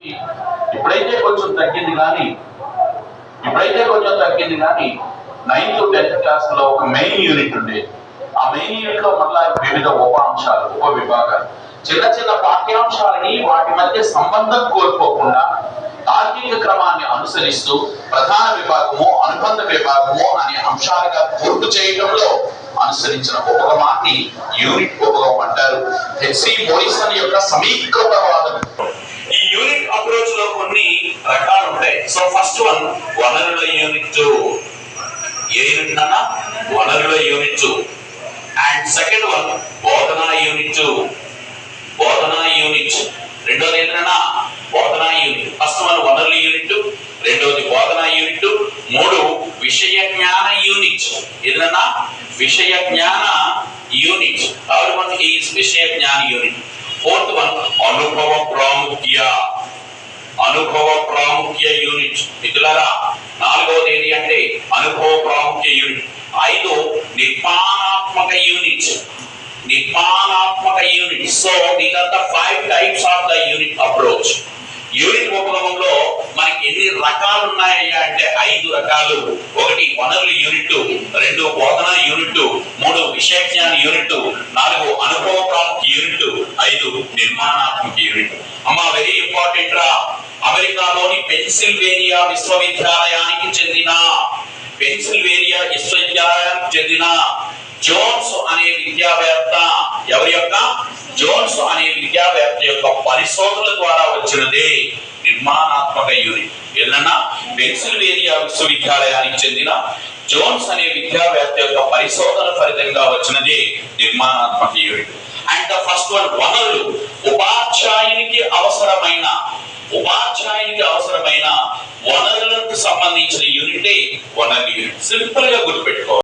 ఇప్పుడైతే కొంచెం తగ్గింది కానీ నైన్త్ 10th క్లాస్ లో ఒక మెయిన్ యూనిట్ ఉండేది. ఆ మెయిన్ యూనిట్ లో మళ్ళా వివిధ ఉప అంశాలు, ఉప విభాగాలు, చిన్న చిన్న పాఠ్యాంశాలని వాటి మధ్య సంబంధం కోల్పోకుండా తార్కిక క్రమాన్ని అనుసరిస్తూ ప్రధాన విభాగము, అనుబంధ విభాగము అనే అంశాలుగా పూర్తి చేయడంలో అనుసరించిన ఉపగమాన్ని యూనిట్ ఉపగమం అంటారు. హెచ్సి మోరిసన్ యొక్క సమీకృతవాదం. ఈ యూనిట్ అప్రోచ్ లో కొన్ని రకాలు ఉంటాయి. సో ఫస్ట్ వన్ వనరుల యూనిట్. ఏ యూనిట్ అన్నా? వనరుల యూనిట్. అండ్ సెకండ్ వన్ బోధనా యూనిట్. రెండోది ఏంటన్నా? బోధనా యూనిట్. ఫస్ట్ వన్ వనరుల యూనిట్, రెండోది బోధనా యూనిట్, మూడు విషయ జ్ఞాన యూనిట్. ఏదన్నా? విషయ జ్ఞాన యూనిట్. థర్డ్ వన్ ఈజ్ విషయ జ్ఞాన యూనిట్. ఫోర్త్ వన్ అనుభవ ప్రాముఖ్య యూనిట్. మిత్రులారా, నాలుగవది ఏది అంటే అనుభవ ప్రాముఖ్య యూనిట్. ఐదు నిర్మాణాత్మక unit. So these are the 5 types of the unit approach. Unit ఉపగమంలో మనకి ఎన్ని రకాలు ఉన్నాయా అంటే 5 రకాలు. ఒకటి వనరుల యూనిట్, రెండు బోధనా యూనిట్, మూడు విషయ జ్ఞాన యూనిట్, నాలుగు అనుభవ ప్రాముఖ్య యూనిట్, ఐదు నిర్మాణాత్మక యూనిట్. అమ్మా, వెరీ ఇంపార్టెంట్ రా. అమెరికాలోని పెన్సిల్వేనియా విశ్వవిద్యాలయానికి చెందిన జోన్స్ అనే విద్యావేత్త, ఎవరి యొక్క? జోన్స్ అనే విద్యావేత్త యొక్క పరిశోధనల ద్వారా వచ్చినదే నిర్మాణాత్మక యూనిట్. ఏదన్నా? పెన్సిల్వేనియా విశ్వవిద్యాలయానికి చెందిన జోన్స్ అనే విద్యావేత్త యొక్క పరిశోధన ఫలితంగా వచ్చినదే నిర్మాణాత్మక unit. And the first one వనరులు. ఉపాధ్యాయునికి అవసరమైన వనరులకు సంబంధించిన యూనిటే వనరుల యూనిట్. సింపుల్ గా గుర్తుపెట్టుకోవాలి.